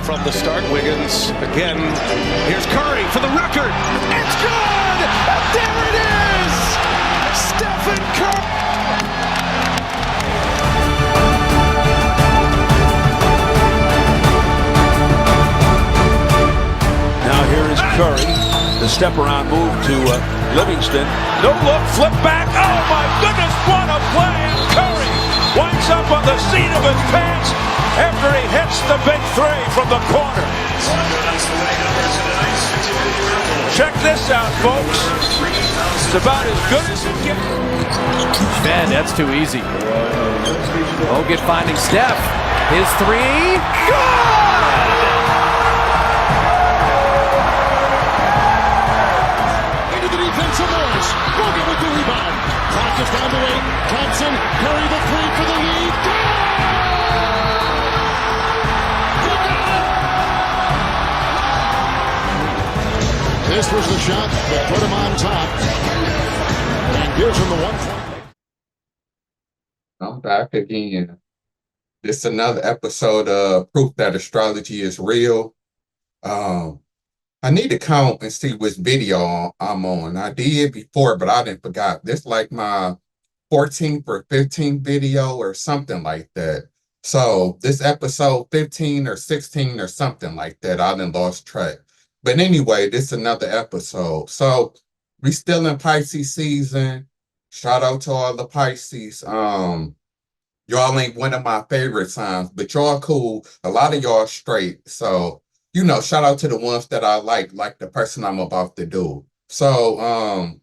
from the start. Wiggins again. Here's Curry for the record. It's good! And there it is! Stephen Curry! Now here is Curry. The step around move to Livingston. No look, flip back. Oh my goodness, what a play! And Curry winds up on the seat of his pants after he hits the big three from the corner. Check this out, folks. It's about as good as it gets. Man, that's too easy. Bogut finding Steph. His three. Good! Bogut with the rebound. Clock is down to 8. Thompson, Curry the three for the lead. This was the shot that put him on top and gives him the 1 point. I'm back again. This is another episode of Proof That Astrology is Real. I need to count and see which video I'm on. I did before, but I didn't forgot. This like my 14th or 15th video or something like that. So this episode 15 or 16 or something like that. I done lost track. But anyway, this is another episode. So we still in Pisces season. Shout out to all the Pisces. Y'all ain't one of my favorite signs, but y'all cool. A lot of y'all straight. So you know, shout out to the ones that I like the person I'm about to do. So,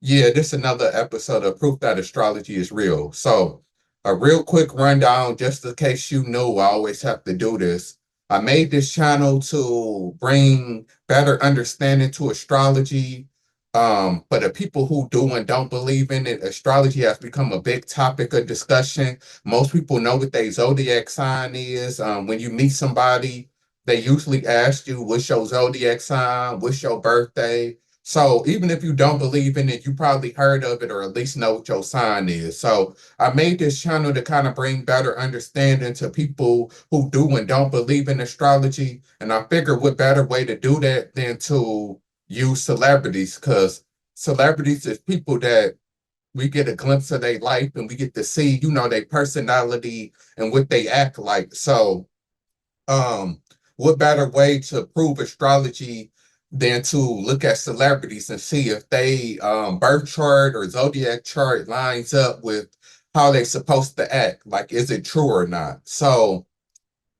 yeah, this is another episode of Proof That Astrology is Real. So, a real quick rundown, just in case you know, I always have to do this. I made this channel to bring better understanding to astrology. For the people who do and don't believe in it, astrology has become a big topic of discussion. Most people know what their zodiac sign is. When you meet somebody, they usually ask you, what's your zodiac sign? What's your birthday? So even if you don't believe in it, you probably heard of it or at least know what your sign is. So I made this channel to kind of bring better understanding to people who do and don't believe in astrology. And I figured what better way to do that than to use celebrities, because celebrities is people that we get a glimpse of their life and we get to see, you know, their personality and what they act like. So, what better way to prove astrology than to look at celebrities and see if they birth chart or zodiac chart lines up with how they're supposed to act? Like, is it true or not? So,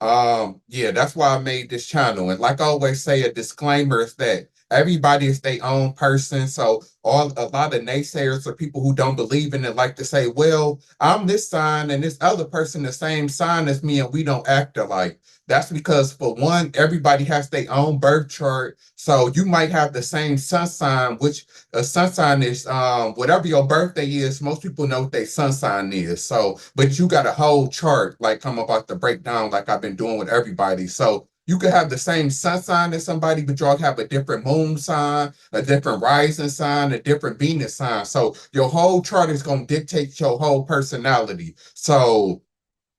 yeah, that's why I made this channel. And like I always say, a disclaimer is that everybody is their own person. So a lot of naysayers or people who don't believe in it like to say, well, I'm this sign and this other person the same sign as me and we don't act alike. That's because, for one, everybody has their own birth chart. So you might have the same sun sign, which a sun sign is whatever your birthday is. Most people know what their sun sign is. So, but you got a whole chart like I'm about to break down like I've been doing with everybody. So you could have the same sun sign as somebody, but y'all have a different moon sign, a different rising sign, a different Venus sign. So your whole chart is going to dictate your whole personality. So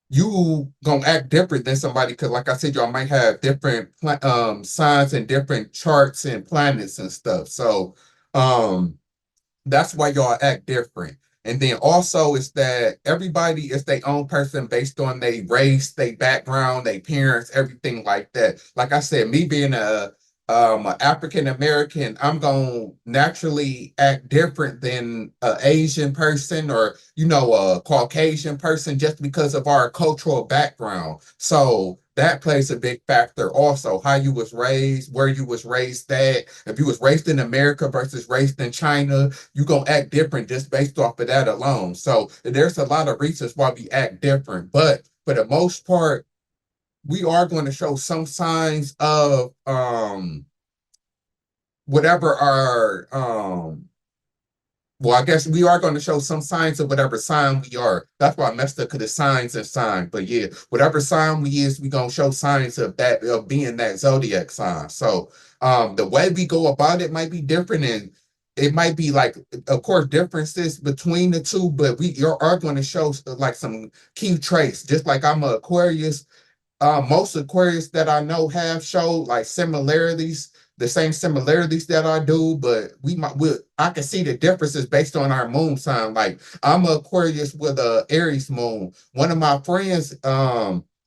you gonna act different than somebody because, like I said, y'all might have different signs and different charts and planets and stuff. So that's why y'all act different. And then also is that everybody is their own person based on their race, their background, their parents, everything like that. Like I said, me being a African American, I'm gonna naturally act different than an Asian person or, you know, a Caucasian person just because of our cultural background. So that plays a big factor also, how you was raised, where you was raised at. If you was raised in America versus raised in China, you gonna act different just based off of that alone. So there's a lot of reasons why we act different, but for the most part, we are going to show some signs of whatever our well, I guess we are going to show some signs of whatever sign we are. That's why I messed up, because it's signs and sign. But yeah, whatever sign we is, we going to show signs of that, of being that zodiac sign. So the way we go about it might be different, and it might be like, of course, differences between the two, but we are going to show like some key traits. Just like I'm an Aquarius, most Aquarius that I know have showed like similarities, the same similarities that I do, but I can see the differences based on our moon sign. Like I'm a Aquarius with a Aries moon. One of my friends,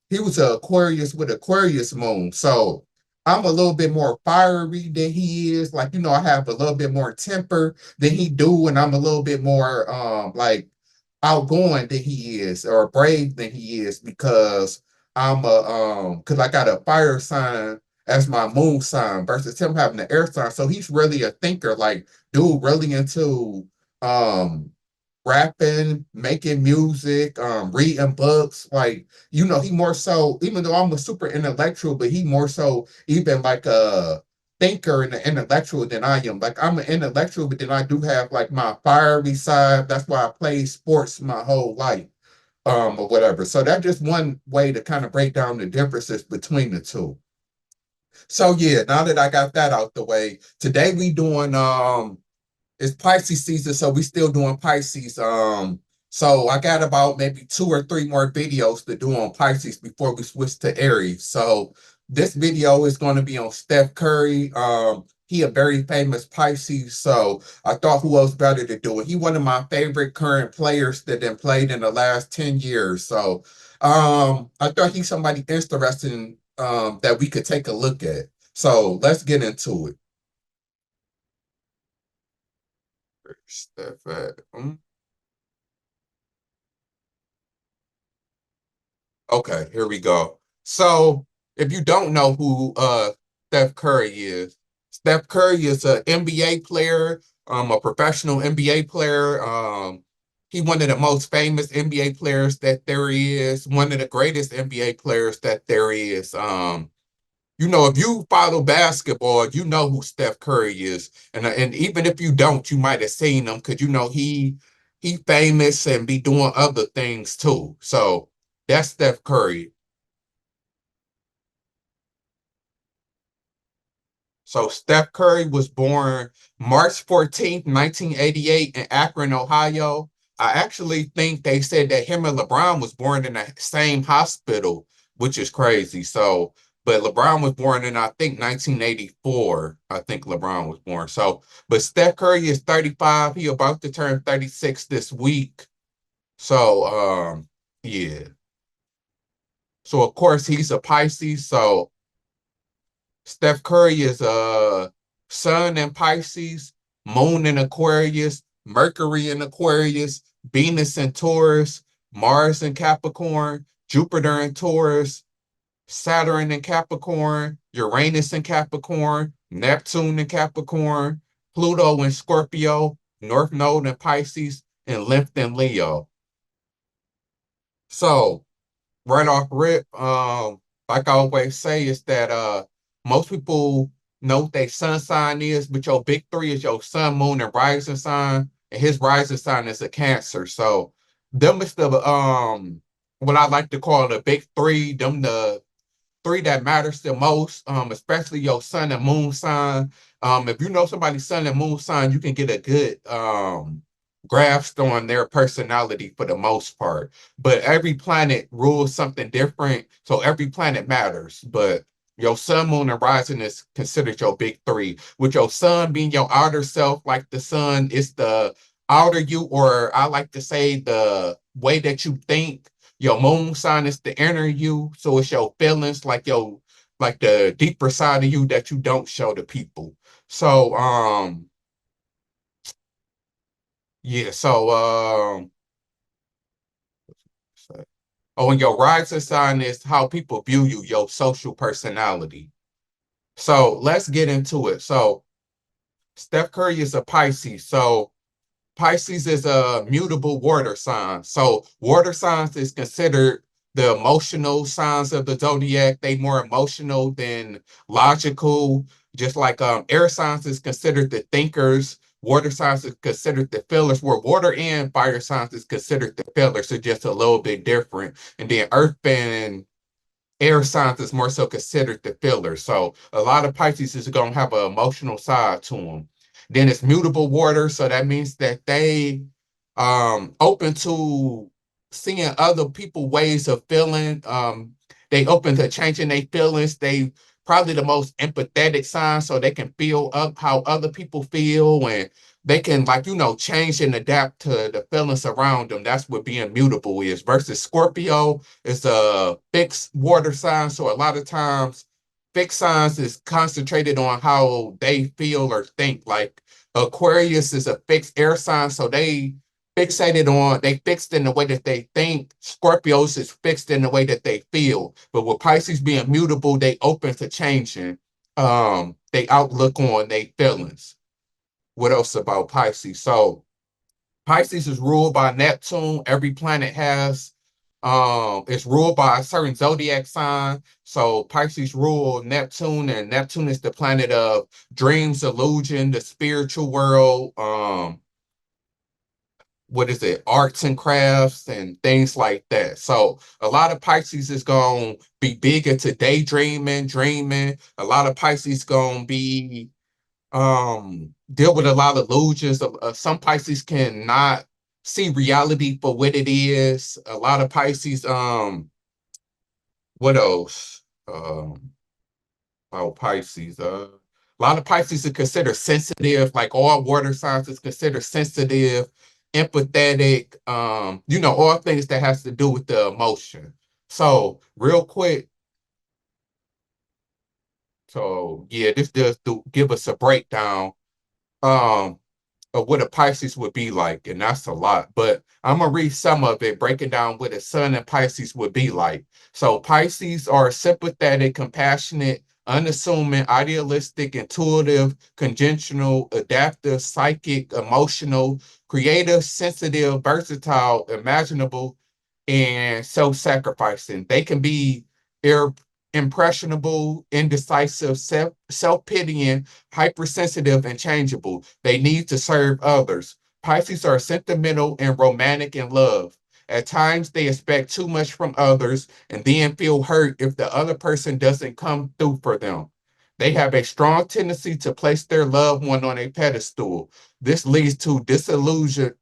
he was a Aquarius with Aquarius moon. So I'm a little bit more fiery than he is. Like, I have a little bit more temper than he do, and I'm a little bit more like outgoing than he is or brave than he is because because I got a fire sign as my moon sign versus him having an air sign. So he's really a thinker, like dude really into um rapping, making music, reading books. Like, he more so, even though I'm a super intellectual, but he more so even like a thinker and an intellectual than I am. Like I'm an intellectual, but then I do have like my fiery side. That's why I played sports my whole life, or whatever. So that's just one way to kind of break down the differences between the two. So yeah, now that I got that out the way, today we doing it's Pisces season, so we still doing Pisces. So I got about maybe 2 or 3 more videos to do on Pisces before we switch to Aries. So this video is going to be on Steph Curry. He a very famous Pisces, so I thought who else better to do it. He one of my favorite current players that then played in the last 10 years. So I thought he's somebody interesting that we could take a look at. So let's get into it. Steph at, Okay, here we go. So, if you don't know who Steph Curry is, Steph Curry is an NBA player, a professional NBA player. He one of the most famous NBA players that there is, one of the greatest NBA players that there is. If you follow basketball, you know who Steph Curry is, and even if you don't, you might have seen him because he famous and be doing other things too. So that's Steph Curry. So Steph Curry was born March 14th, 1988 in Akron, Ohio. I actually think they said that him and LeBron was born in the same hospital, which is crazy. So, but LeBron was born in, I think, 1984. I think LeBron was born. So, but Steph Curry is 35. He about to turn 36 this week. So, yeah. So of course he's a Pisces. So Steph Curry is Sun in Pisces, Moon in Aquarius, Mercury in Aquarius, Venus in Taurus, Mars in Capricorn, Jupiter in Taurus, Saturn in Capricorn, Uranus in Capricorn, Neptune in Capricorn, Pluto in Scorpio, North Node in Pisces, and Lymph in Leo. So right off rip, like I always say, is that most people know what their sun sign is, but your big three is your sun, moon, and rising sign, and his rising sign is a Cancer. So them is the what I like to call the big three, them the three that matters the most, especially your sun and moon sign. If you know somebody's sun and moon sign, you can get a good grasp on their personality for the most part. But every planet rules something different, so every planet matters. But your sun, moon, and rising is considered your big three. With your sun being your outer self, like the sun is the outer you, or I like to say the way that you think. Your moon sign is the inner you, so it's your feelings, like the deeper side of you that you don't show to people. So yeah, so oh, and your rising sign is how people view you, your social personality. So let's get into it. So Steph Curry is a Pisces. So Pisces is a mutable water sign. So water signs is considered the emotional signs of the zodiac. They more emotional than logical. Just like air signs is considered the thinkers. Water signs is considered the feelers, where water and fire signs is considered the feelers. So just a little bit different. And then earth and air signs is more so considered the filler. So a lot of Pisces is going to have an emotional side to them. Then it's mutable water, so that means that they open to seeing other people ways of feeling. They open to changing their feelings. They probably the most empathetic sign, so they can feel up how other people feel, and they can, like, change and adapt to the feelings around them. That's what being mutable is. Versus Scorpio is a fixed water sign, so a lot of times fixed signs is concentrated on how they feel or think. Like Aquarius is a fixed air sign, so they fixed in the way that they think. Scorpios is fixed in the way that they feel. But with Pisces being mutable, they open to changing they outlook on their feelings. What else about Pisces? So Pisces is ruled by Neptune. Every planet has it's ruled by a certain zodiac sign. So Pisces rule Neptune, and Neptune is the planet of dreams, illusion, the spiritual world, what is it, arts and crafts and things like that. So a lot of Pisces is going to be big into daydreaming, dreaming. A lot of Pisces going to be deal with a lot of illusions. Some Pisces cannot see reality for what it is. A lot of Pisces, what else? About Pisces, a lot of Pisces are considered sensitive, like all water signs is considered sensitive, empathetic, all things that has to do with the emotion. So real quick, so yeah, this does give us a breakdown. Um, of what a Pisces would be like, and that's a lot. But I'm gonna read some of it, breaking down what a Sun in Pisces would be like. So Pisces are sympathetic, compassionate, unassuming, idealistic, intuitive, conventional, adaptive, psychic, emotional, creative, sensitive, versatile, imaginable, and self-sacrificing. They can be ir- impressionable, indecisive, self-pitying, hypersensitive, and changeable. They need to serve others. Pisces are sentimental and romantic in love. At times, they expect too much from others and then feel hurt if the other person doesn't come through for them. They have a strong tendency to place their loved one on a pedestal. This leads to disillusionment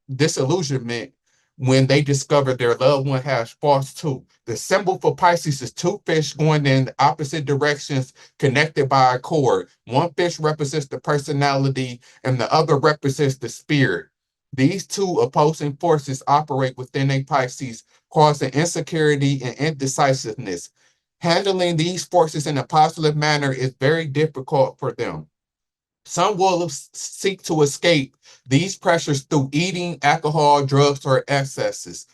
when they discover their loved one has false too. The symbol for Pisces is two fish going in opposite directions connected by a cord. One fish represents the personality and the other represents the spirit. These two opposing forces operate within a Pisces, causing insecurity and indecisiveness. Handling these forces in a positive manner is very difficult for them. Some will seek to escape these pressures through eating, alcohol, drugs, or excesses.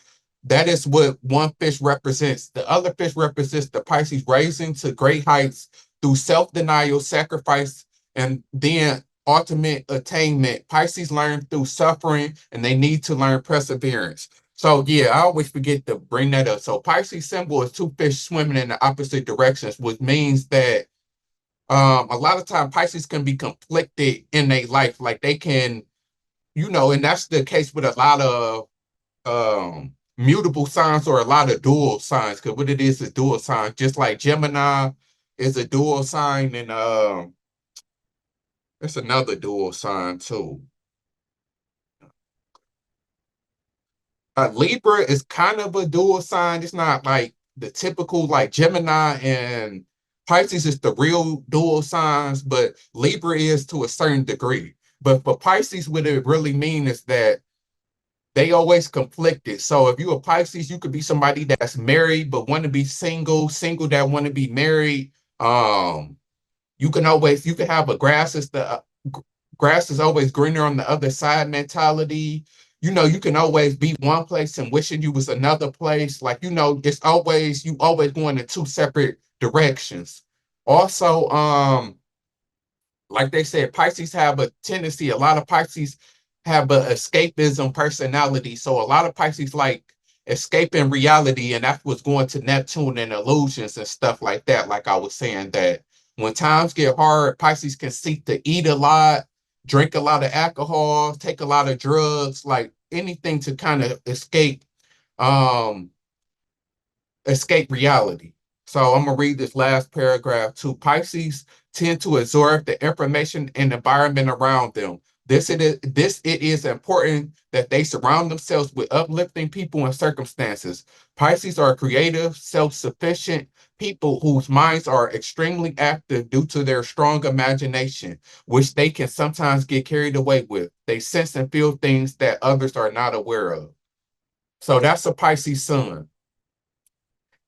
That is what one fish represents. The other fish represents the Pisces raising to great heights through self-denial, sacrifice, and then ultimate attainment. Pisces learn through suffering, and they need to learn perseverance. So yeah, I always forget to bring that up. So Pisces symbol is two fish swimming in the opposite directions, which means that a lot of time Pisces can be conflicted in their life. Like they can, and that's the case with a lot of mutable signs or a lot of dual signs, because what it is dual signs, just like Gemini is a dual sign, and it's another dual sign too. Libra is kind of a dual sign. It's not like the typical, like Gemini and Pisces is the real dual signs, but Libra is to a certain degree. But for Pisces, what it really means is that they always conflicted. So if you're a Pisces, you could be somebody that's married but want to be single, single that want to be married. You can have a grass is always greener on the other side mentality. You can always be one place and wishing you was another place. Like, you always going in two separate directions. Also, like they said, Pisces have a tendency, a lot of Pisces have an escapism personality. So a lot of Pisces like escaping reality, and that's what's going to Neptune and illusions and stuff like that. Like I was saying, that when times get hard, Pisces can seek to eat a lot, drink a lot of alcohol, take a lot of drugs, like anything to kind of um, escape reality. So I'm gonna read this last paragraph too. Pisces tend to absorb the information and environment around them. It is important that they surround themselves with uplifting people and circumstances. Pisces are creative, self-sufficient people whose minds are extremely active due to their strong imagination, which they can sometimes get carried away with. They sense and feel things that others are not aware of. So that's a Pisces sun.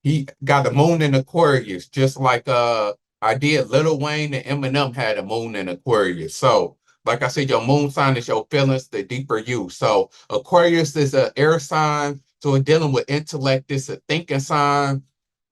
He got a moon in Aquarius, just like I did. Lil Wayne and Eminem had a moon in Aquarius. So, like I said, your moon sign is your feelings, the deeper you. So Aquarius is an air sign, so it's dealing with intellect. It's a thinking sign.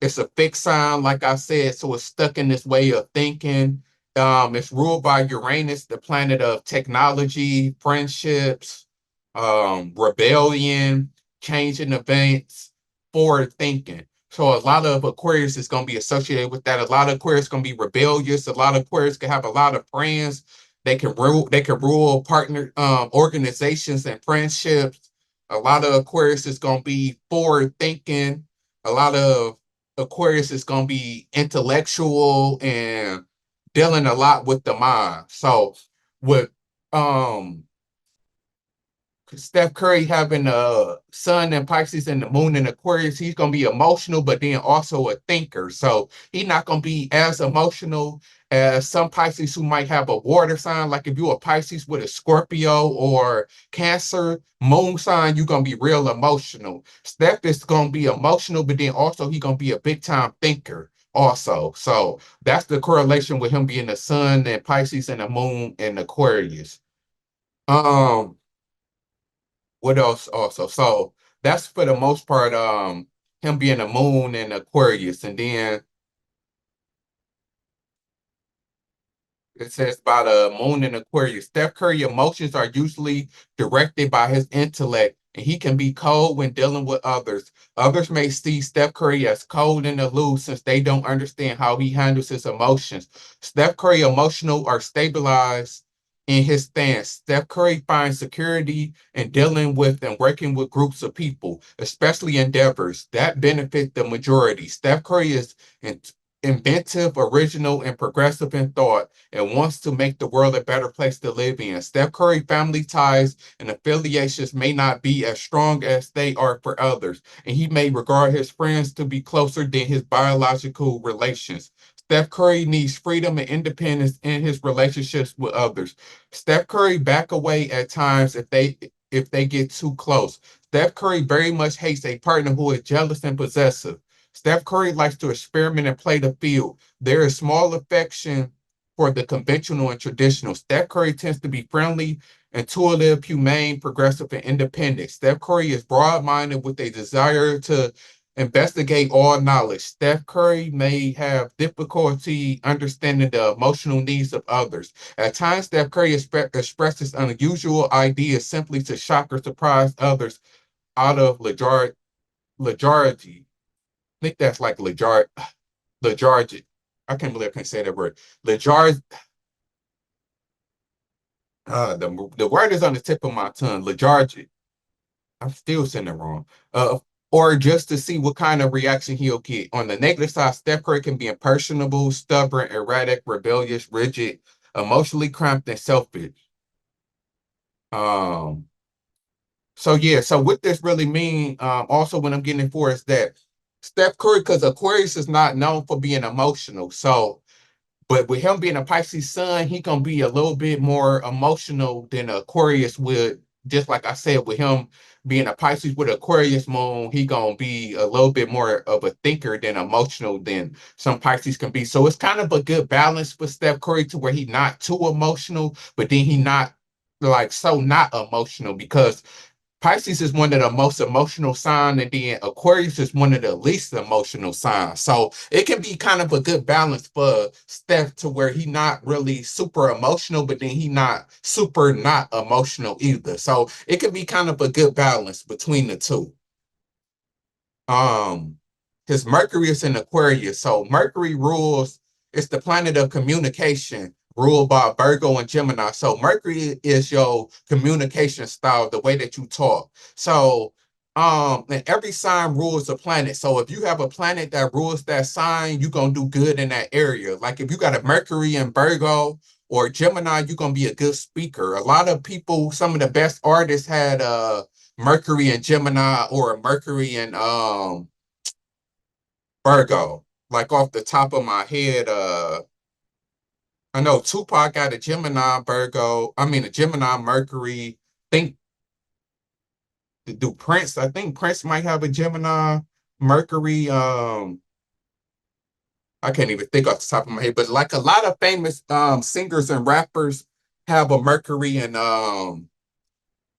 It's a fixed sign, like I said, so it's stuck in this way of thinking. It's ruled by Uranus, the planet of technology, friendships, rebellion, changing events, forward thinking. So a lot of Aquarius is going to be associated with that. A lot of Aquarius going to be rebellious. A lot of Aquarius can have a lot of friends. They can rule. They can rule partner organizations and friendships. A lot of Aquarius is going to be forward thinking. A lot of Aquarius is going to be intellectual and dealing a lot with the mind. So with um Steph Curry having a sun in Pisces and the moon in Aquarius, he's gonna be emotional, but then also a thinker. So he's not gonna be as emotional as some Pisces who might have a water sign. Like if you're a Pisces with a Scorpio or Cancer moon sign, you're gonna be real emotional. Steph is gonna be emotional, but then also he's gonna be a big time thinker also. So that's the correlation with him being the sun and Pisces and the moon in Aquarius. Um, what else also? So that's for the most part, him being a moon and Aquarius. And then it says about a moon in Aquarius. Steph Curry emotions are usually directed by his intellect, and he can be cold when dealing with others. Others may see Steph Curry as cold and aloof since they don't understand how he handles his emotions. Steph Curry emotional or stabilized in his stance. Steph Curry finds security in dealing with and working with groups of people, especially endeavors that benefit the majority. Steph Curry is inventive, original, and progressive in thought and wants to make the world a better place to live in. Steph Curry family ties and affiliations may not be as strong as they are for others, and he may regard his friends to be closer than his biological relations. Steph Curry needs freedom and independence in his relationships with others. Steph Curry back away at times if they get too close. Steph Curry very much hates a partner who is jealous and possessive. Steph Curry likes to experiment and play the field. There is small affection for the conventional and traditional. Steph Curry tends to be friendly, intuitive, humane, progressive, and independent. Steph Curry is broad-minded with a desire to investigate all knowledge. Steph Curry may have difficulty understanding the emotional needs of others. At times, Steph Curry expresses unusual ideas simply to shock or surprise others out of lethargy. I think that's like lethargic. I can't believe I can't say that word. Lethargic. The word is on the tip of my tongue. Lethargic. I'm still saying it wrong. Or just to see what kind of reaction he'll get. On the negative side, Steph Curry can be impersonable, stubborn, erratic, rebellious, rigid, emotionally cramped, and selfish. Um, so yeah, so what this really mean, also what I'm getting for is that Steph Curry, because Aquarius is not known for being emotional. So but with him being a Pisces sun, he gonna be a little bit more emotional than Aquarius would. Just like I said, with him being a Pisces with Aquarius moon, he gonna be a little bit more of a thinker than emotional than some Pisces can be. So it's kind of a good balance for Steph Curry to where he not too emotional, but then he not like so not emotional because Pisces is one of the most emotional signs, and then Aquarius is one of the least emotional signs. So it can be kind of a good balance for Steph to where he not really super emotional, but then he not super not emotional either. So it can be kind of a good balance between the two. Um, his Mercury is in Aquarius. So Mercury rules, it's the planet of communication, ruled by Virgo and Gemini. So Mercury is your communication style, the way that you talk. So and every sign rules a planet. So if you have a planet that rules that sign, you're gonna do good in that area. Like if you got a Mercury in Virgo or Gemini, you're gonna be a good speaker. A lot of people, some of the best artists had Mercury and Gemini or Mercury and Virgo. Like off the top of my head, I know Tupac got a Gemini Virgo. I mean a Gemini Mercury. Think do Prince. I think Prince might have a Gemini Mercury. I can't even think off the top of my head, but like a lot of famous singers and rappers have a Mercury and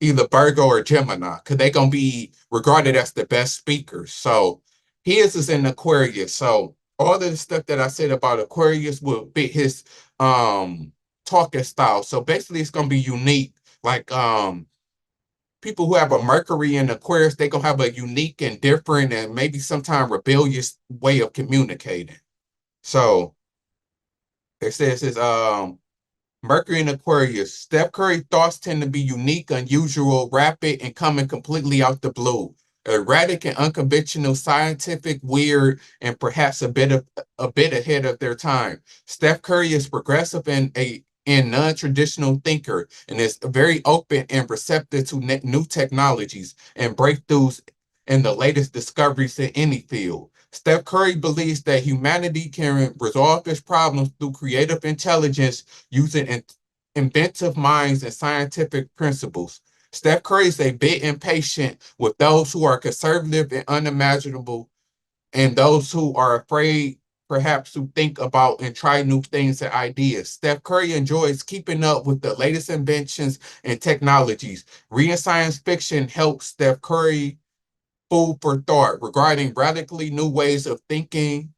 either Virgo or Gemini, because they're gonna be regarded as the best speakers. So his is in Aquarius. So all of the stuff that I said about Aquarius will fit his talking style. So basically it's gonna be unique. Like people who have a Mercury in Aquarius, they're gonna have a unique and different and maybe sometimes rebellious way of communicating. So it says it's Mercury in Aquarius. Steph Curry thoughts tend to be unique, unusual, rapid, and coming completely out the blue. Erratic and unconventional, scientific, weird, and perhaps a bit ahead of their time. Steph Curry is progressive and a non-traditional thinker and is very open and receptive to new technologies and breakthroughs and the latest discoveries in any field. Steph Curry believes that humanity can resolve its problems through creative intelligence using inventive minds and scientific principles. Steph Curry is a bit impatient with those who are conservative and unimaginable, and those who are afraid, perhaps, to think about and try new things and ideas. Steph Curry enjoys keeping up with the latest inventions and technologies. Reading science fiction helps Steph Curry food for thought regarding radically new ways of thinking,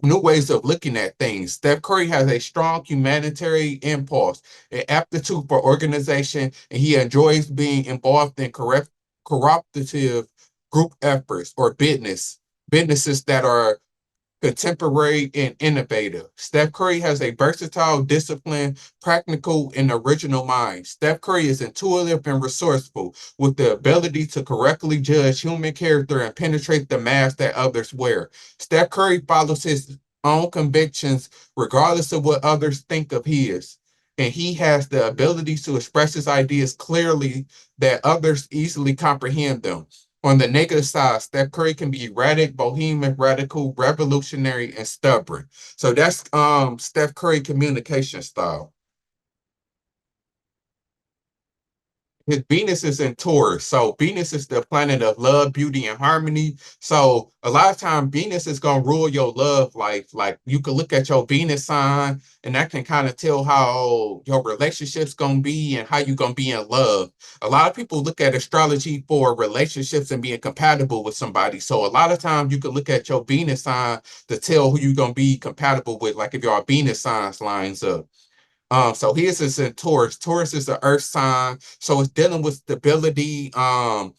new ways of looking at things. Steph Curry has a strong humanitarian impulse, an aptitude for organization, and he enjoys being involved in cooperative group efforts or businesses that are contemporary and innovative. Steph Curry has a versatile, disciplined, practical, and original mind. Steph Curry is intuitive and resourceful, with the ability to correctly judge human character and penetrate the mask that others wear. Steph Curry follows his own convictions regardless of what others think of his. And he has the ability to express his ideas clearly that others easily comprehend them. On the negative side, Steph Curry can be erratic, bohemian, radical, revolutionary, and stubborn. So that's Steph Curry communication style. His Venus is in Taurus. So Venus is the planet of love, beauty, and harmony. So a lot of time Venus is gonna rule your love life. Like you can look at your Venus sign, and that can kind of tell how your relationship's gonna be and how you're gonna be in love. A lot of people look at astrology for relationships and being compatible with somebody. So a lot of times you can look at your Venus sign to tell who you're gonna be compatible with, like if your Venus signs lines up. So his is in Taurus. Taurus is the earth sign, so it's dealing with stability. So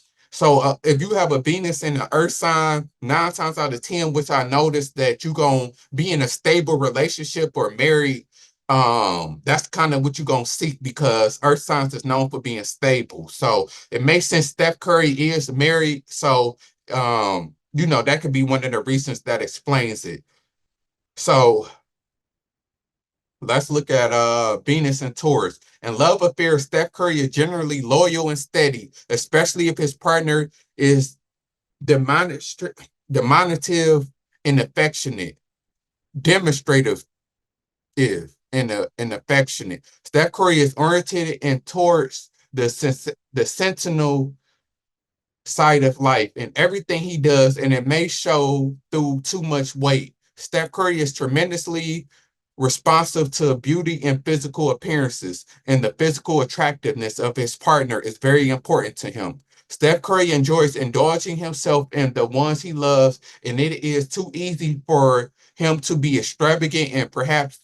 if you have a Venus in the earth sign, 9 times out of 10, which I noticed that you're gonna be in a stable relationship or married. That's kind of what you're gonna seek because earth signs is known for being stable. So it makes sense Steph Curry is married. So that could be one of the reasons that explains it. So let's look at Venus and Taurus. In love affairs, Steph Curry is generally loyal and steady, especially if his partner is demonstrative and affectionate, demonstrative is and affectionate. Steph Curry is oriented and towards the sentinel side of life and everything he does, and it may show through too much weight. Steph Curry is tremendously responsive to beauty and physical appearances, and the physical attractiveness of his partner is very important to him. Steph Curry enjoys indulging himself in the ones he loves, and it is too easy for him to be extravagant and perhaps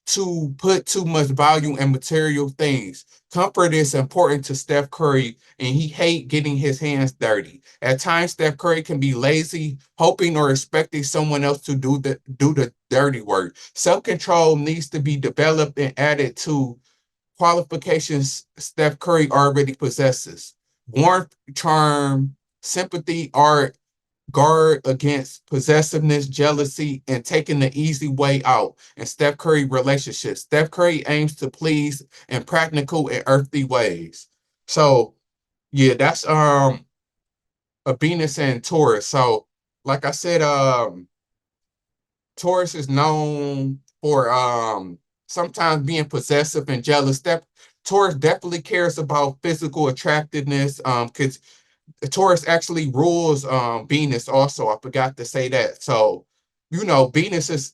to put too much value in material things. Comfort is important to Steph Curry, and he hates getting his hands dirty. At times, Steph Curry can be lazy, hoping or expecting someone else to do the dirty work. Self-control needs to be developed and added to qualifications Steph Curry already possesses. Warmth, charm, sympathy, art, guard against possessiveness, jealousy, and taking the easy way out in Steph Curry relationships. Steph Curry aims to please in practical and earthly ways. So yeah, that's a Venus and Taurus. So like I said, Taurus is known for sometimes being possessive and jealous. Taurus definitely cares about physical attractiveness. Because Taurus actually rules Venus also. I forgot to say that. So,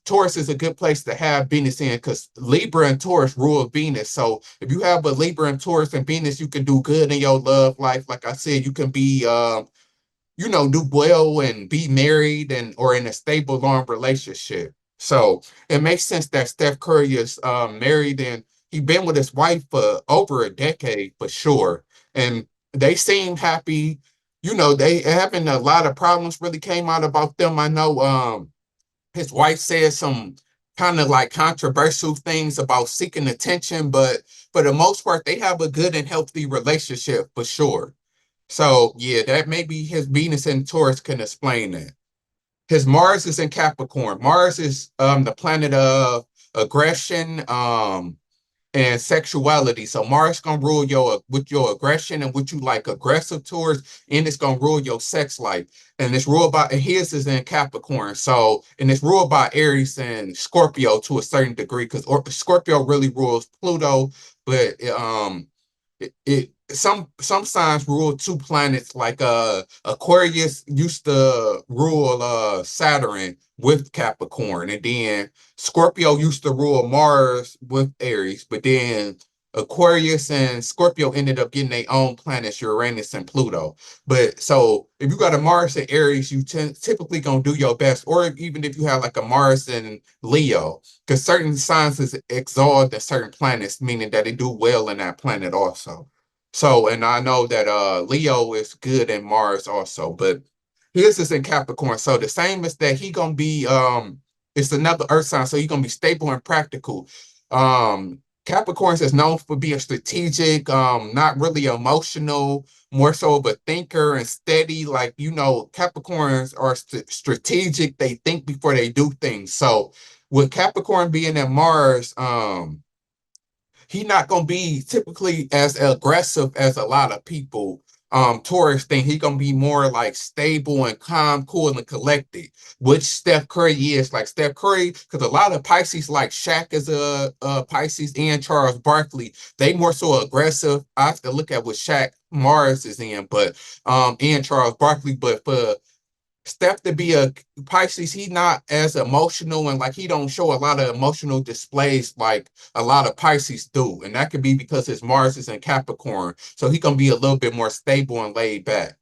Taurus is a good place to have Venus in because Libra and Taurus rule Venus. So if you have a Libra and Taurus and Venus, you can do good in your love life. Like I said, you can be do well and be married and or in a stable long relationship. So it makes sense that Steph Curry is married and he's been with his wife for over a decade for sure. And they seem happy. They having a lot of problems really came out about them. I know his wife said some kind of like controversial things about seeking attention, but for the most part, they have a good and healthy relationship for sure. So yeah, that maybe his Venus and Taurus can explain that. His Mars is in Capricorn. Mars is the planet of aggression and sexuality. So Mars gonna rule your aggression and what you like aggressive towards, and it's gonna rule your sex life. And it's ruled by and his is in Capricorn. So and it's ruled by Aries and Scorpio to a certain degree because Scorpio really rules Pluto, but some signs rule two planets like Aquarius used to rule Saturn with Capricorn, and then Scorpio used to rule Mars with Aries, but then Aquarius and Scorpio ended up getting their own planets, Uranus and Pluto. But so if you got a Mars and Aries, you typically gonna do your best, or even if you have like a Mars and Leo, because certain signs is exalted in certain planets, meaning that they do well in that planet also. So, and I know that Leo is good in Mars also, but his is in Capricorn. So the same as that, he gonna be it's another earth sign, so he's gonna be stable and practical. Capricorns is known for being strategic, not really emotional, more so of a thinker and steady. Like, Capricorns are strategic, they think before they do things. So with Capricorn being in Mars, he not gonna be typically as aggressive as a lot of people Taurus think. He gonna be more like stable and calm, cool, and collected, which Steph Curry is. Like Steph Curry, because a lot of Pisces, like Shaq is a Pisces, and Charles Barkley, they more so aggressive. I have to look at what Shaq Mars is in, but and Charles Barkley, but for Steph to be a Pisces, he not as emotional and like he don't show a lot of emotional displays like a lot of Pisces do. And that could be because his Mars is in Capricorn. So he gonna be a little bit more stable and laid back.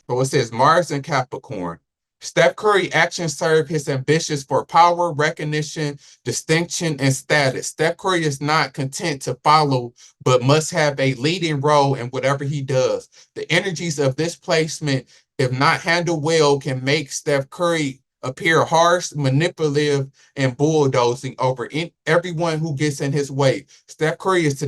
So it says Mars in Capricorn. Steph Curry actions serve his ambitions for power, recognition, distinction, and status. Steph Curry is not content to follow, but must have a leading role in whatever he does. The energies of this placement, if not handled well, can make Steph Curry appear harsh, manipulative, and bulldozing over everyone who gets in his way. Steph Curry is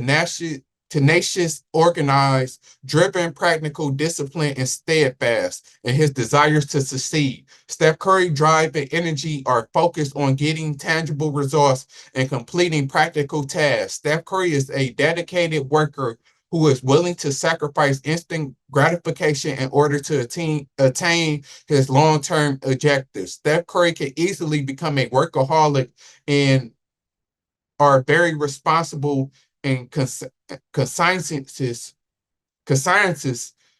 tenacious, organized, driven, practical, disciplined, and steadfast in his desires to succeed. Steph Curry drive and energy are focused on getting tangible results and completing practical tasks. Steph Curry is a dedicated worker who is willing to sacrifice instant gratification in order to attain his long-term objectives. Steph Curry can easily become a workaholic and are very responsible and conscientious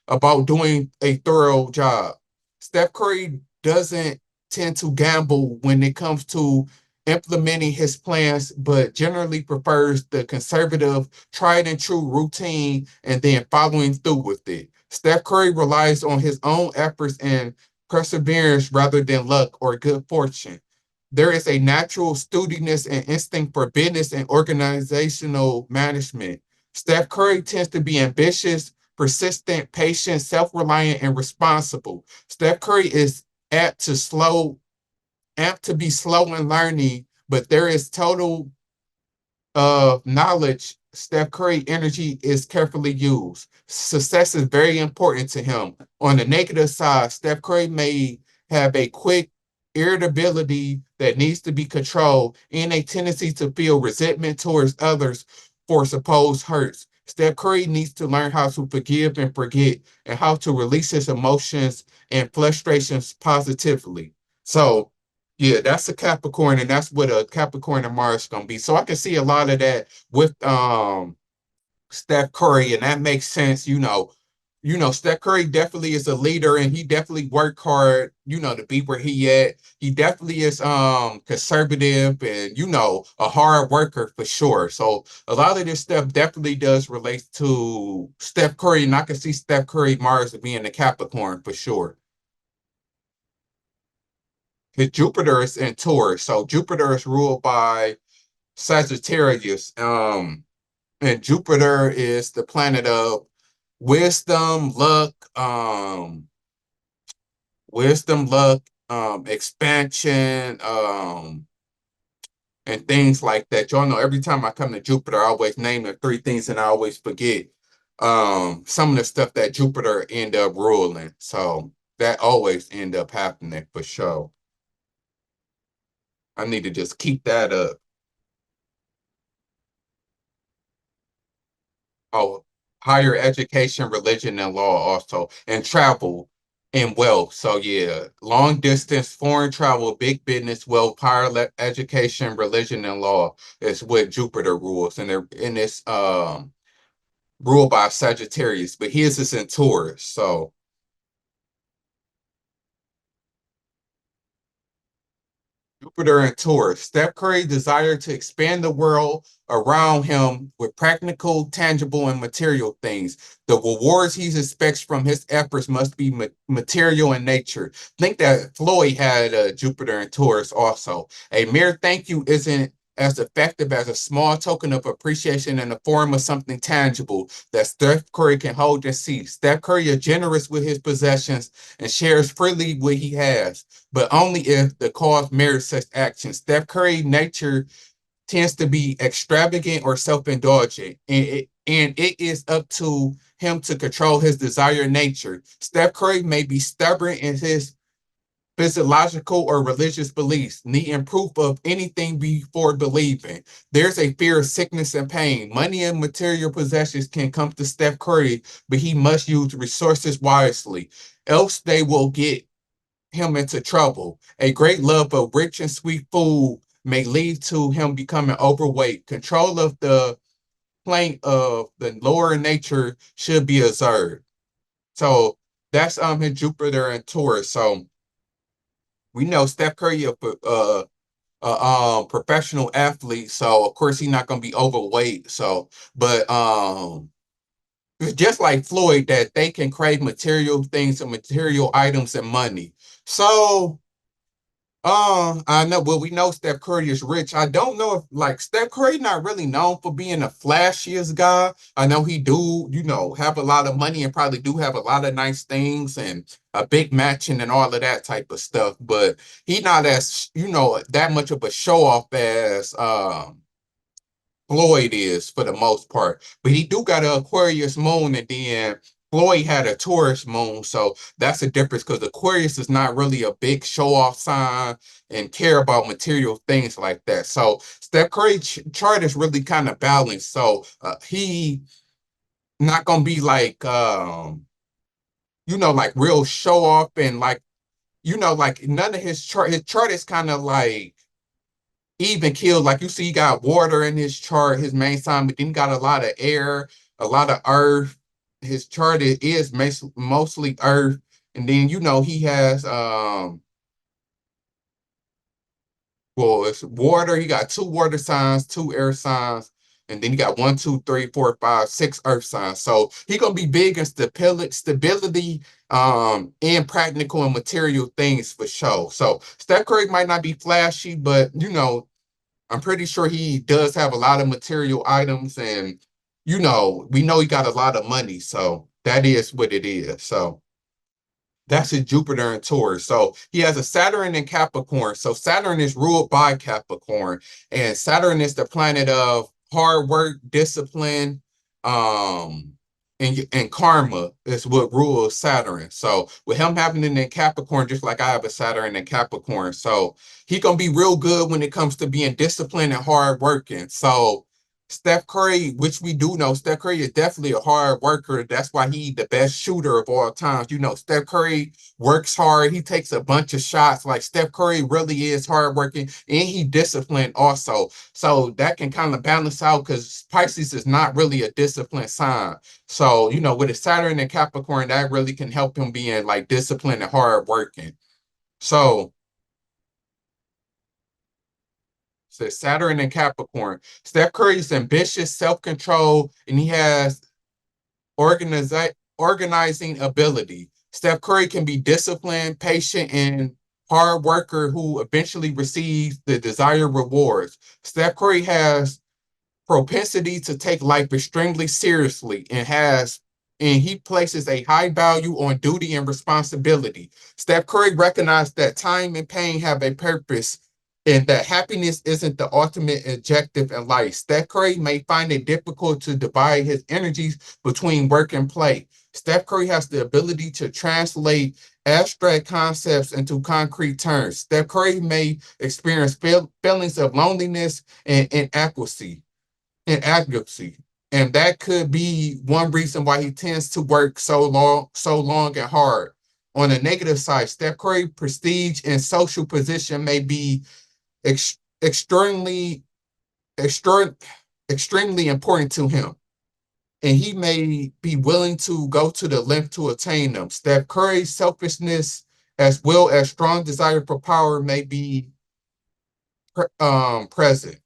about doing a thorough job. Steph Curry doesn't tend to gamble when it comes to implementing his plans, but generally prefers the conservative, tried and true routine and then following through with it. Steph Curry relies on his own efforts and perseverance rather than luck or good fortune. There is a natural sturdiness and instinct for business and organizational management. Steph Curry tends to be ambitious, persistent, patient, self-reliant, and responsible. Steph Curry is apt to be slow in learning, but there is total of knowledge Steph Curry energy is carefully used. Success is very important to him. On the negative side, Steph Curry may have a quick irritability that needs to be controlled and a tendency to feel resentment towards others for supposed hurts. Steph Curry needs to learn how to forgive and forget and how to release his emotions and frustrations positively. So, yeah, that's a Capricorn, and that's what a Capricorn and Mars is gonna be. So I can see a lot of that with Steph Curry, and that makes sense. Steph Curry definitely is a leader, and he definitely worked hard, to be where he at. He definitely is conservative and a hard worker for sure. So a lot of this stuff definitely does relate to Steph Curry, and I can see Steph Curry Mars being a Capricorn for sure. His Jupiter is in Taurus, so Jupiter is ruled by Sagittarius. And Jupiter is the planet of wisdom, luck, expansion, and things like that. Y'all know every time I come to Jupiter, I always name the three things and I always forget some of the stuff that Jupiter end up ruling. So that always end up happening for sure. I need to just keep that up. Oh, higher education, religion, and law also, and travel and wealth. So yeah, long distance, foreign travel, big business, wealth, education, religion, and law is what Jupiter rules, and it's ruled by Sagittarius, but his is in Taurus. So Jupiter and Taurus. Steph Curry desire to expand the world around him with practical, tangible, and material things. The rewards he expects from his efforts must be material in nature. Think that Floyd had Jupiter and Taurus also. A mere thank you isn't as effective as a small token of appreciation in the form of something tangible that Steph Curry can hold and see. Steph Curry is generous with his possessions and shares freely what he has, but only if the cause merits such action. Steph Curry nature tends to be extravagant or self-indulgent, and it is up to him to control his desired nature. Steph Curry may be stubborn in his physiological or religious beliefs, needing proof of anything before believing. There's a fear of sickness and pain. Money and material possessions can come to Steph Curry, but he must use resources wisely, else they will get him into trouble. A great love of rich and sweet food may lead to him becoming overweight. Control of the plane of the lower nature should be observed. So that's his Jupiter and Taurus. So we know Steph Curry a professional athlete, so of course he's not gonna be overweight. So, but it's just like Floyd that they can crave material things and material items and money. So I know, well, we know Steph Curry is rich. I don't know if like Steph Curry not really known for being the flashiest guy. I know he do, have a lot of money and probably do have a lot of nice things and a big mansion and all of that type of stuff, but he not as, that much of a show off as Floyd is for the most part. But he do got an Aquarius moon, and then Floyd had a Taurus moon. So that's the difference because Aquarius is not really a big show-off sign and care about material things like that. So Steph Curry chart is really kind of balanced. So he not gonna be like like real show off and like, like none of his chart is kind of like even killed. Like you see, he got water in his chart, his main sign, but then he got a lot of air, a lot of earth. His chart is mostly earth, and then he has well, it's water. He got two water signs, two air signs, and then he got 1, 2, 3, 4, 5, 6 earth signs. So he gonna be big in stability, and practical and material things for sure. So Steph Curry might not be flashy, but I'm pretty sure he does have a lot of material items, and we know he got a lot of money, so that is what it is. So that's his Jupiter and Taurus. So he has a Saturn in Capricorn. So Saturn is ruled by Capricorn, and Saturn is the planet of hard work, discipline, and karma is what rules Saturn. So with him having it in Capricorn, just like I have a Saturn in Capricorn, so he gonna be real good when it comes to being disciplined and hard working. So Steph Curry, which we do know, Steph Curry is definitely a hard worker. That's why he's the best shooter of all times. You know, Steph Curry works hard. He takes a bunch of shots. Like Steph Curry really is hardworking, and he disciplined also. So that can kind of balance out because Pisces is not really a disciplined sign. So, you know, with a Saturn and Capricorn, that really can help him being like disciplined and hardworking. So Saturn and Capricorn. Steph Curry is ambitious, self-control, and he has organizing ability. Steph Curry can be disciplined, patient, and hard worker who eventually receives the desired rewards. Steph Curry has propensity to take life extremely seriously and he places a high value on duty and responsibility. Steph Curry recognized that time and pain have a purpose and that happiness isn't the ultimate objective in life. Steph Curry may find it difficult to divide his energies between work and play. Steph Curry has the ability to translate abstract concepts into concrete terms. Steph Curry may experience feelings of loneliness and inadequacy. And that could be one reason why he tends to work so long and hard. On the negative side, Steph Curry prestige and social position may be ex- extremely, extra, extremely important to him. And he may be willing to go to the length to attain them. Steph Curry's selfishness, as well as strong desire for power, may be present.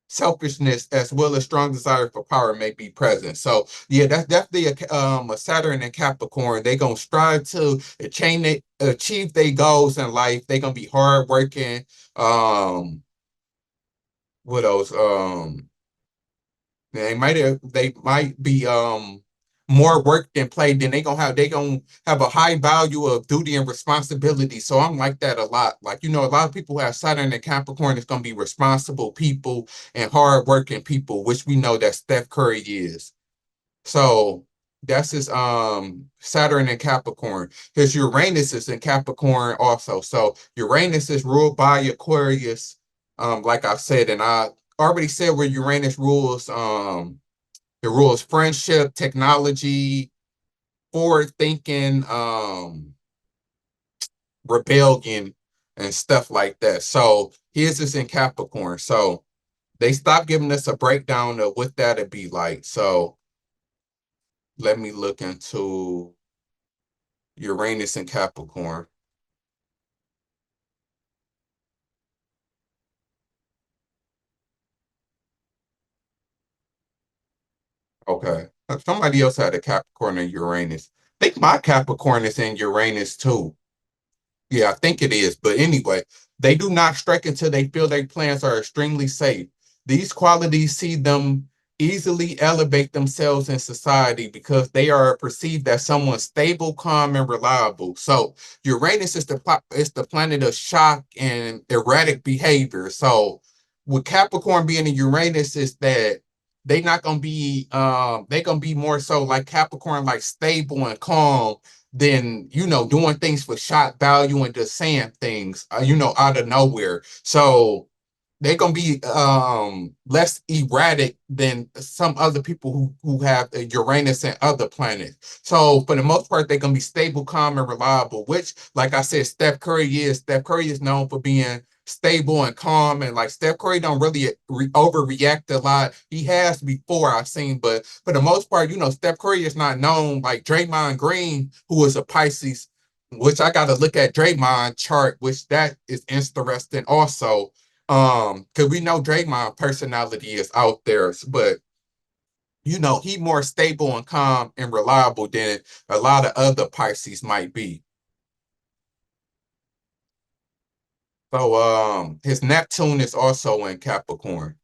Selfishness as well as strong desire for power may be present. So yeah, that's definitely a Saturn and Capricorn. They're gonna strive to achieve their goals in life. They're gonna be hardworking. What else? They might be more work than play. Then they gonna have a high value of duty and responsibility. So I'm like that a lot. Like, you know, a lot of people have Saturn and Capricorn. It's gonna be responsible people and hardworking people, which we know that Steph Curry is. So that's his Saturn and Capricorn. His Uranus is in Capricorn also. So Uranus is ruled by Aquarius, like I said, and I already said where Uranus rules. It rules friendship, technology, forward thinking, rebellion, and stuff like that. So his is in Capricorn. So they stopped giving us a breakdown of what that'd be like. So let me look into Uranus and Capricorn. Okay. Somebody else had a Capricorn and Uranus. I think my Capricorn is in Uranus too. Yeah, I think it is. But anyway, they do not strike until they feel their plans are extremely safe. These qualities see them easily elevate themselves in society because they are perceived as someone stable, calm, and reliable. So Uranus is the planet of shock and erratic behavior. So with Capricorn being in Uranus is that they gonna be more so like Capricorn, like stable and calm than, you know, doing things for shock value and just saying things, you know, out of nowhere. So they're gonna be less erratic than some other people who have Uranus and other planets. So for the most part, they're gonna be stable, calm, and reliable. Which, like I said, Steph Curry is. Steph Curry is known for being stable and calm, and like Steph Curry don't really overreact a lot. He has before I've seen, but for the most part, you know, Steph Curry is not known like Draymond Green, who is a Pisces. Which I got to look at Draymond chart, which that is interesting also, because we know Draymond personality is out there, but you know, he more stable and calm and reliable than a lot of other Pisces might be. So his Neptune is also in Capricorn.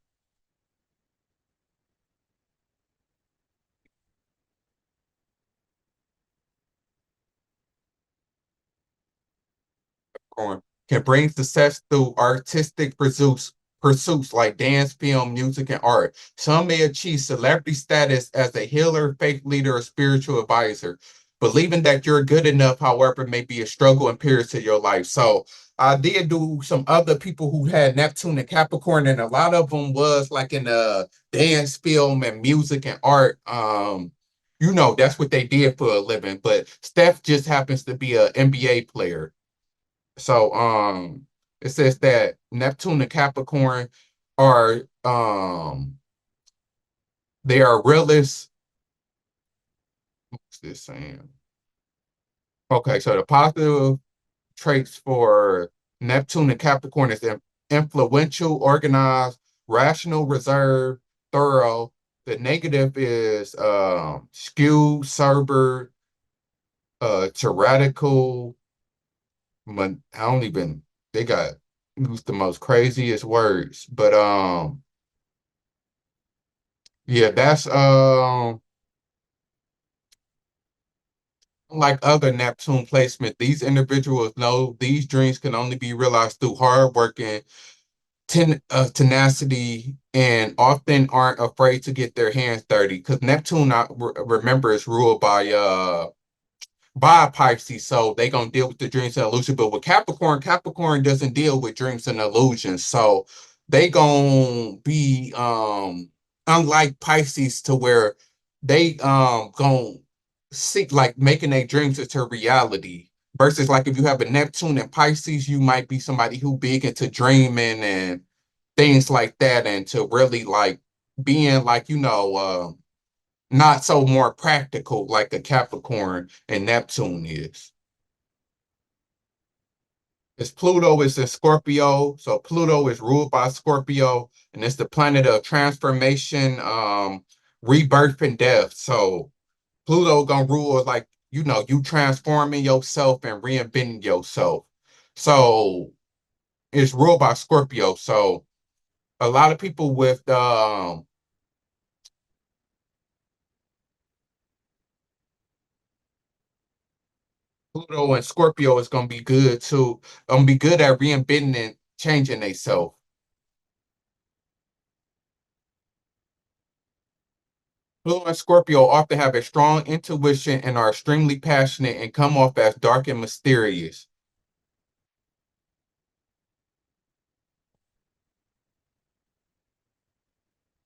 Capricorn can bring success through artistic pursuits, pursuits like dance, film, music, and art. Some may achieve celebrity status as a healer, faith leader, or spiritual advisor. Believing that you're good enough, however, may be a struggle in periods of your life. So I did do some other people who had Neptune and Capricorn, and a lot of them was like in dance, film, and music and art. That's what they did for a living. But Steph just happens to be an NBA player. So it says that Neptune and Capricorn are they are realists. What's this saying? Okay, so the positive traits for Neptune and Capricorn is influential, organized, rational, reserved, thorough. The negative is skewed, sober, tyrannical. I don't even. They got used the most craziest words, but yeah, that's like other Neptune placement. These individuals know these dreams can only be realized through hard work and tenacity, and often aren't afraid to get their hands dirty. Because Neptune, remember, is ruled by Pisces, so they gonna deal with the dreams and illusion. But with Capricorn, Capricorn doesn't deal with dreams and illusions, so they gonna be unlike Pisces to where they gonna seek like making their dreams into reality. Versus like if you have a Neptune and Pisces, you might be somebody who big into dreaming and things like that, and to really like being like not so more practical like a Capricorn and Neptune is. It's Pluto is in Scorpio, so Pluto is ruled by Scorpio, and it's the planet of transformation, rebirth, and death. So Pluto gonna rule like you transforming yourself and reinventing yourself. So it's ruled by Scorpio. So a lot of people with Pluto and Scorpio is gonna be good too. Gonna be good at reinventing and changing themselves. Pluto and Scorpio often have a strong intuition and are extremely passionate and come off as dark and mysterious.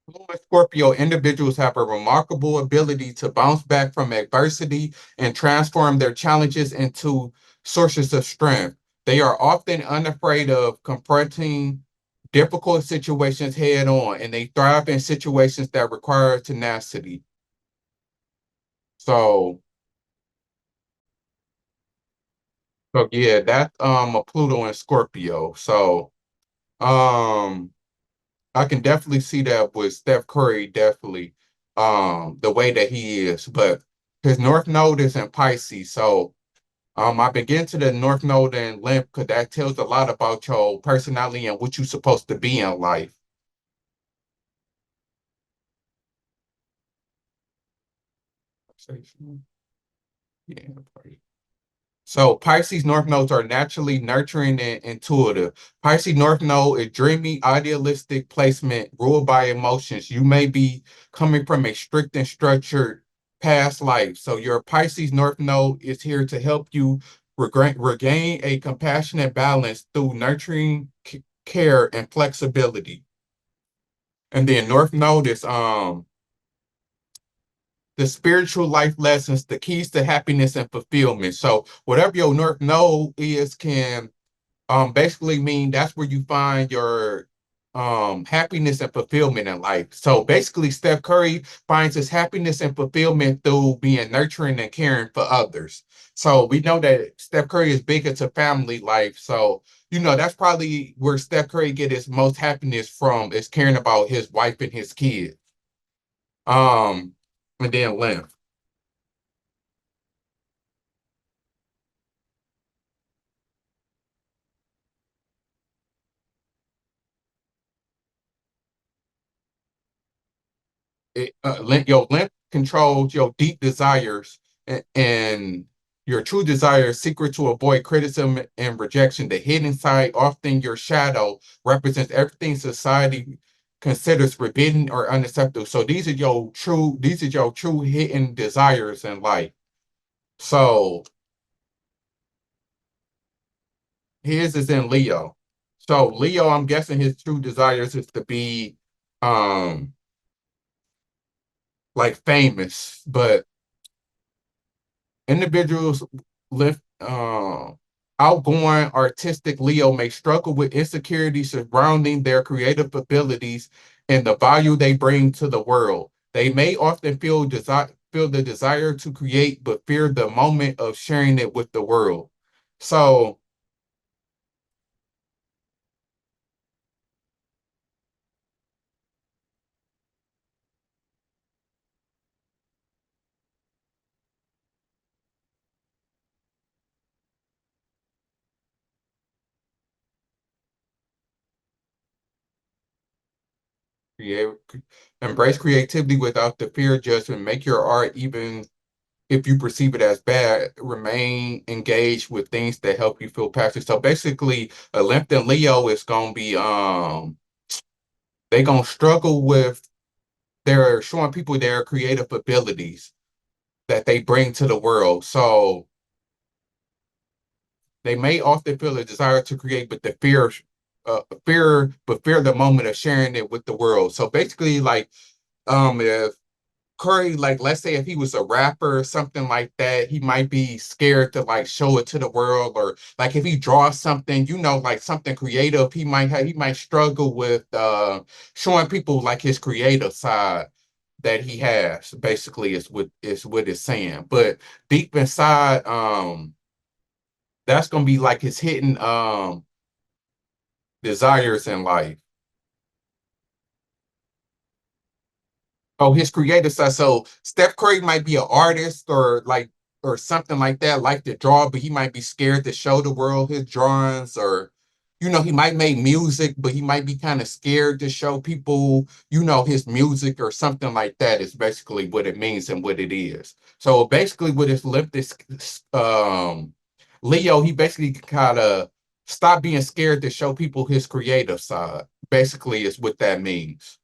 Pluto and Scorpio individuals have a remarkable ability to bounce back from adversity and transform their challenges into sources of strength. They are often unafraid of confronting difficult situations head on, and they thrive in situations that require tenacity. So, so yeah, that's a Pluto and Scorpio. So, um, I can definitely see that with Steph Curry, definitely, the way that he is. But his North Node is in Pisces, so I begin to the North Node and Lymph because that tells a lot about your personality and what you're supposed to be in life. Yeah. So Pisces North Nodes are naturally nurturing and intuitive. Pisces North Node is dreamy, idealistic placement ruled by emotions. You may be coming from a strict and structured past life. So your Pisces North Node is here to help you regain a compassionate balance through nurturing care and flexibility. And then North Node is the spiritual life lessons, the keys to happiness and fulfillment. So whatever your North Node is can basically mean that's where you find your happiness and fulfillment in life. So basically Steph Curry finds his happiness and fulfillment through being nurturing and caring for others. So we know that Steph Curry is big into family life. So that's probably where Steph Curry get his most happiness from, is caring about his wife and his kids. And then Lynn. Your lymph controls your deep desires and Your true desire is secret to avoid criticism and rejection. The hidden side, often your shadow, represents everything society considers forbidden or unacceptable. So these are your true hidden desires in life. So his is in Leo. So Leo, I'm guessing his true desires is to be um like famous, but individuals live outgoing, artistic Leo may struggle with insecurities surrounding their creative abilities and the value they bring to the world. They may often feel the desire to create, but fear the moment of sharing it with the world. So create, embrace creativity without the fear of judgment. Make your art even if you perceive it as bad, remain engaged with things that help you feel passionate. So basically, a Lempton Leo is gonna be they gonna struggle with their showing people their creative abilities that they bring to the world. So they may often feel a desire to create, but the fear the moment of sharing it with the world. So basically, like if Curry, like, let's say if he was a rapper or something like that, he might be scared to like show it to the world, or like if he draws something, like something creative, he might struggle with showing people like his creative side that he has, basically is what it's saying. But deep inside, that's gonna be like his hidden desires in life. Oh, his creative side. So Steph Curry might be an artist or something like that, like to draw, but he might be scared to show the world his drawings, or he might make music, but he might be kind of scared to show people, his music or something like that is basically what it means and what it is. So basically with his Leo, he basically kind of stop being scared to show people his creative side. Basically is what that means.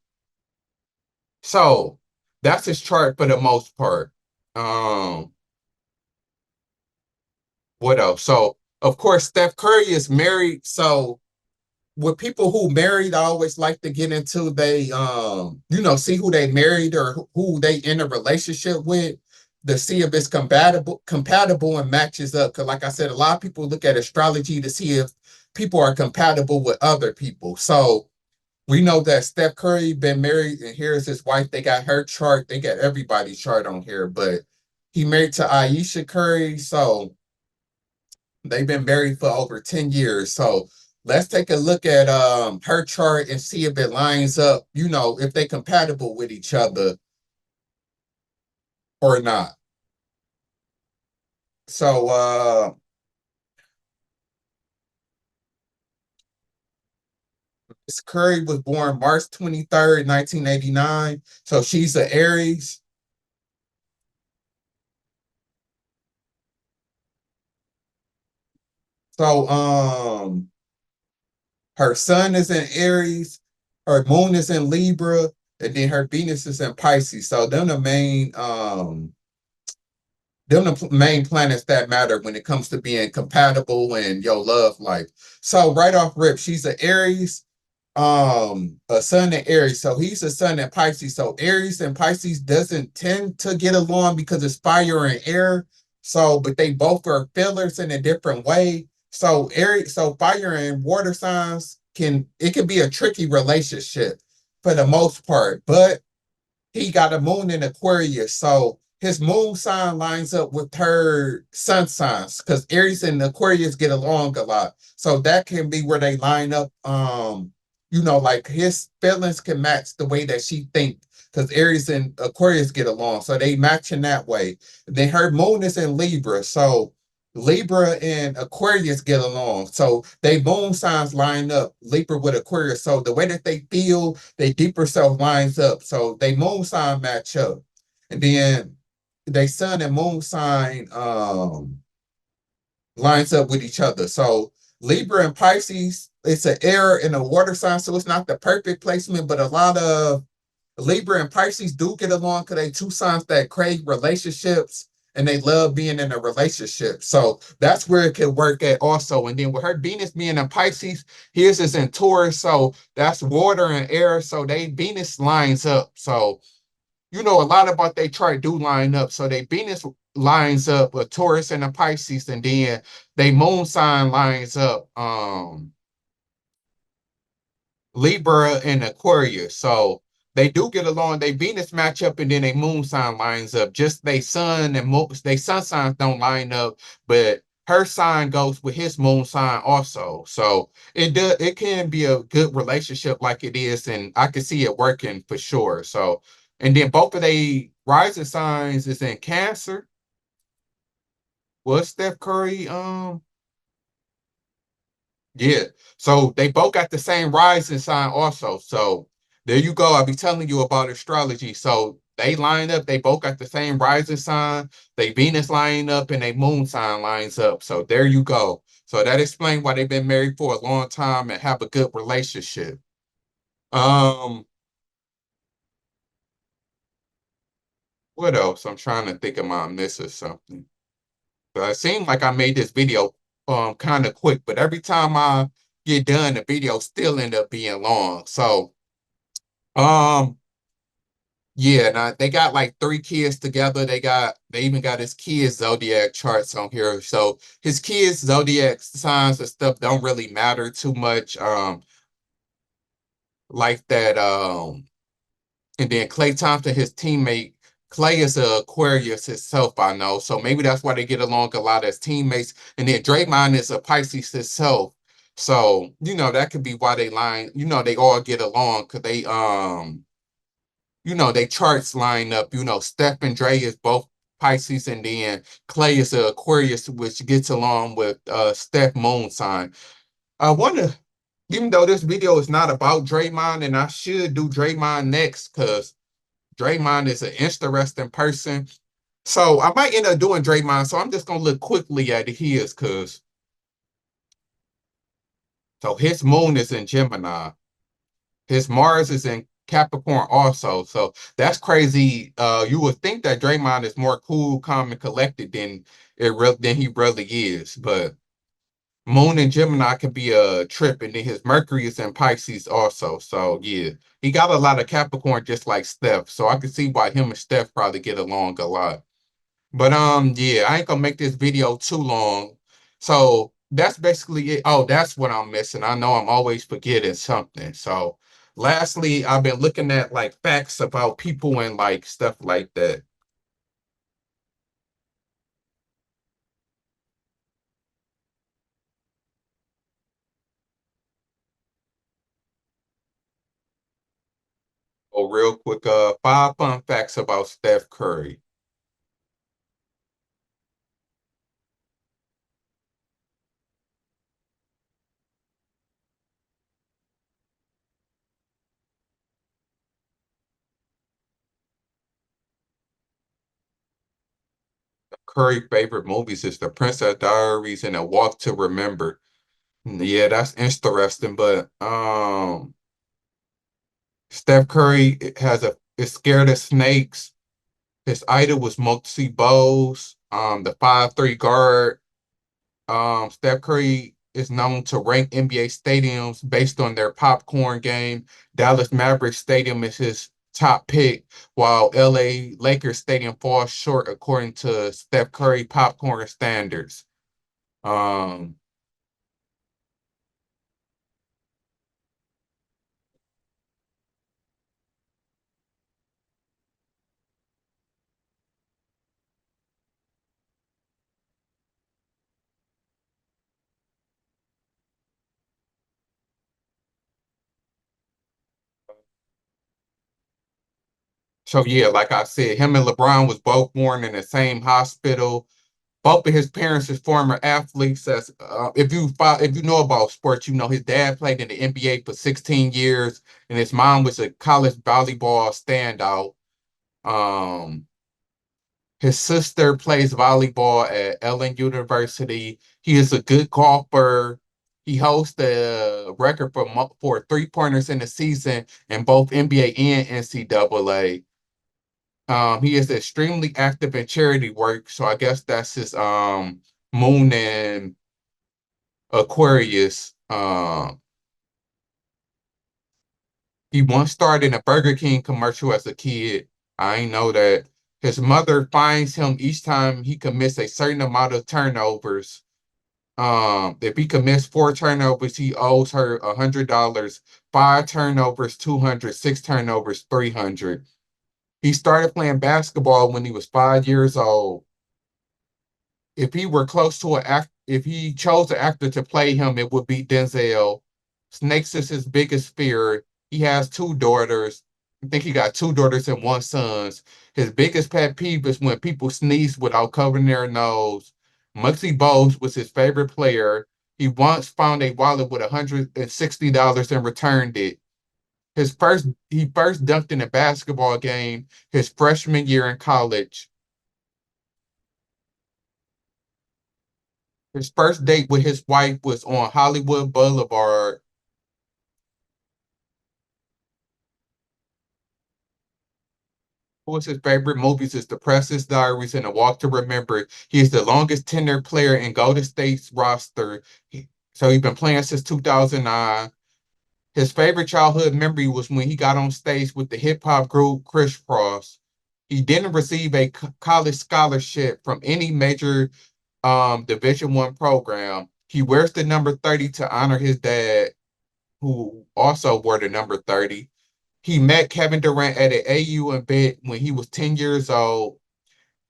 So that's his chart for the most part. Um, what else? So of course, Steph Curry is married. So with people who married, I always like to get into see who they married or who they in a relationship with to see if it's compatible and matches up. Because like I said, a lot of people look at astrology to see if people are compatible with other people. So we know that Steph Curry been married, and here's his wife. They got her chart. They got everybody's chart on here, but he married to Ayesha Curry, so they've been married for over 10 years. So let's take a look at her chart and see if it lines up, if they compatible with each other or not. So Miss Curry was born March 23rd, 1989. So she's an Aries. So her sun is in Aries, her moon is in Libra, and then her Venus is in Pisces. So them the main planets that matter when it comes to being compatible and your love life. So right off rip, she's an Aries, a sun in Aries. So he's a sun in Pisces. So Aries and Pisces doesn't tend to get along because it's fire and air. So, but they both are fillers in a different way. So fire and water signs can be a tricky relationship for the most part, but he got a moon in Aquarius. So his moon sign lines up with her sun signs because Aries and Aquarius get along a lot. So that can be where they line up. Like his feelings can match the way that she thinks because Aries and Aquarius get along. So they match in that way. Then her moon is in Libra. So Libra and Aquarius get along. So they moon signs line up, Libra with Aquarius. So the way that they feel, their deeper self lines up. So they moon sign match up. And then they sun and moon sign lines up with each other. So Libra and Pisces, it's an air and a water sign, so it's not the perfect placement, but a lot of Libra and Pisces do get along because they two signs that crave relationships and they love being in a relationship. So that's where it could work at also. And then with her Venus being in Pisces, his is in Taurus. So that's water and air. So they Venus lines up. So a lot about they chart do line up. So they Venus lines up with Taurus and a Pisces, and then they moon sign lines up. Libra and Aquarius. So they do get along. They Venus match up and then they moon sign lines up. Just they sun and they sun signs don't line up, but her sign goes with his moon sign also. So it can be a good relationship like it is, and I can see it working for sure. So and then both of they rising signs is in Cancer. Was Steph Curry Yeah. So they both got the same rising sign also. So there you go. I'll be telling you about astrology. So they line up, they both got the same rising sign, they Venus line up and they moon sign lines up. So there you go. So that explains why they've been married for a long time and have a good relationship. Um, what else? I'm trying to think of my miss or something. It seemed like I made this video kind of quick, but every time I get done, the video still end up being long. So um yeah, now they got like three kids together. They even got his kids zodiac charts on here. So his kids zodiac signs and stuff don't really matter too much. Like that. And then Clay Thompson, his teammate, Clay is a Aquarius himself, I know. So maybe that's why they get along a lot as teammates. And then Draymond is a Pisces himself. So, that could be why they all get along because they charts line up. Steph and Dre is both Pisces, and then Clay is a Aquarius, which gets along with Steph moon sign. I wonder, even though this video is not about Draymond, and I should do Draymond next, because Draymond is an interesting person. So I might end up doing Draymond. So I'm just gonna look quickly at his, so his moon is in Gemini. His Mars is in Capricorn also. So that's crazy. You would think that Draymond is more cool, calm, and collected than he really is. But Moon in Gemini can be a trip, and then his Mercury is in Pisces also. So yeah, he got a lot of Capricorn just like Steph. So I can see why him and Steph probably get along a lot. But yeah, I ain't gonna make this video too long. So that's basically it. Oh, that's what I'm missing. I know I'm always forgetting something. So lastly, I've been looking at like facts about people and like stuff like that. Oh, real quick, 5 fun facts about Steph Curry. Curry favorite movies is The Princess Diaries and A Walk to Remember. Yeah, that's interesting. But Steph Curry is scared of snakes. His idol was Muggsy Bogues, the 5'3" guard. Steph Curry is known to rank NBA stadiums based on their popcorn game. Dallas Mavericks Stadium is his top pick, while LA Lakers Stadium falls short according to Steph Curry popcorn standards. Um, so yeah, like I said, him and LeBron was both born in the same hospital. Both of his parents is former athletes. As if you know about sports, his dad played in the NBA for 16 years, and his mom was a college volleyball standout. Um, His sister plays volleyball at Ellen University. He is a good golfer. He holds the record for three-pointers in the season in both NBA and NCAA. He is extremely active in charity work, so I guess that's his moon and Aquarius. He once starred in a Burger King commercial as a kid. I ain't know that. His mother finds him each time he commits a certain amount of turnovers. If he commits 4 turnovers, he owes her $100. 5 turnovers, 200. 6 turnovers, 300. He started playing basketball when he was 5 years old. If he were close to if he chose an actor to play him, it would be Denzel. Snakes is his biggest fear. He has 2 daughters. I think he got 2 daughters and 1 son. His biggest pet peeve is when people sneeze without covering their nose. Muggsy Bogues was his favorite player. He once found a wallet with $160 and returned it. He first dunked in a basketball game his freshman year in college. His first date with his wife was on Hollywood Boulevard. Who is his favorite movies is The Princess Diaries and A Walk to Remember. He is the longest tenured player in Golden State's roster. So he's been playing since 2009. His favorite childhood memory was when he got on stage with the hip hop group Criss Cross. He didn't receive a college scholarship from any major Division I program. He wears the number 30 to honor his dad, who also wore the number 30. He met Kevin Durant at an AU event when he was 10 years old.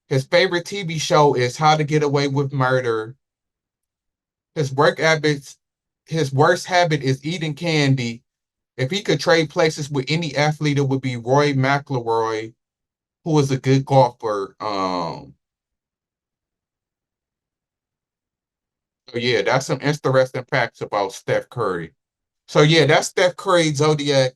His favorite TV show is How to Get Away with Murder. His worst habit is eating candy. If he could trade places with any athlete, it would be Roy McIlroy, who is a good golfer. So yeah, that's some interesting facts about Steph Curry. So yeah, that's Steph Curry Zodiac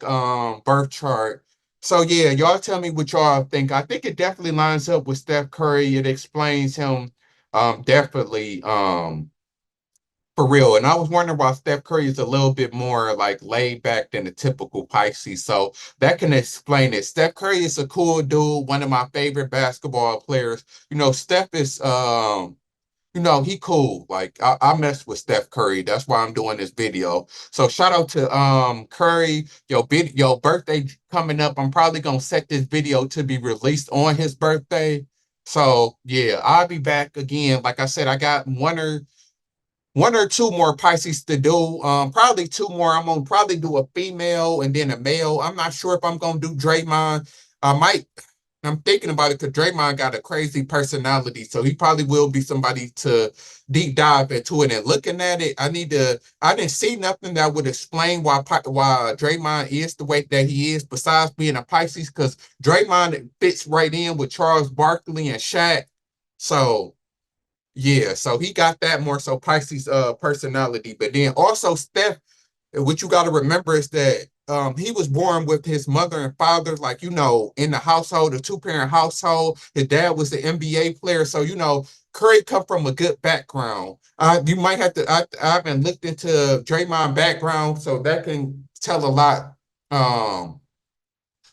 birth chart. So yeah, y'all tell me what y'all think. I think it definitely lines up with Steph Curry. It explains him definitely for real. And I was wondering why Steph Curry is a little bit more like laid back than the typical Pisces. So that can explain it. Steph Curry is a cool dude, one of my favorite basketball players. Steph is he cool. Like I mess with Steph Curry. That's why I'm doing this video. So shout out to Curry. Your birthday coming up. I'm probably gonna set this video to be released on his birthday. So yeah, I'll be back again. Like I said, I got one or two more Pisces to do. Probably 2 more. I'm gonna probably do a female and then a male. I'm not sure if I'm gonna do Draymond. I might. I'm thinking about it because Draymond got a crazy personality, so he probably will be somebody to deep dive into it. And looking at it, I didn't see nothing that would explain why Draymond is the way that he is, besides being a Pisces, because Draymond fits right in with Charles Barkley and Shaq. So yeah, so he got that more so Pisces personality. But then also Steph, what you got to remember is that he was born with his mother and father, like, in the household, a 2-parent household. His dad was the NBA player. So, Curry come from a good background. You might have to, I haven't looked into Draymond background, so that can tell a lot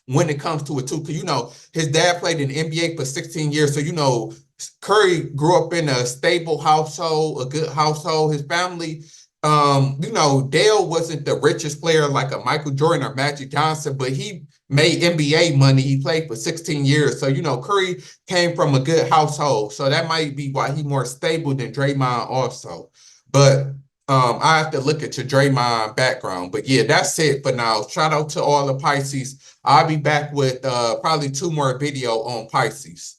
when it comes to it too. Because, his dad played in the NBA for 16 years. So, Curry grew up in a stable household, a good household. His family, Dale wasn't the richest player like a Michael Jordan or Magic Johnson, but he made NBA money. He played for 16 years. So, Curry came from a good household. So that might be why he's more stable than Draymond also. But I have to look at your Draymond background. But yeah, that's it for now. Shout out to all the Pisces. I'll be back with probably 2 more video on Pisces.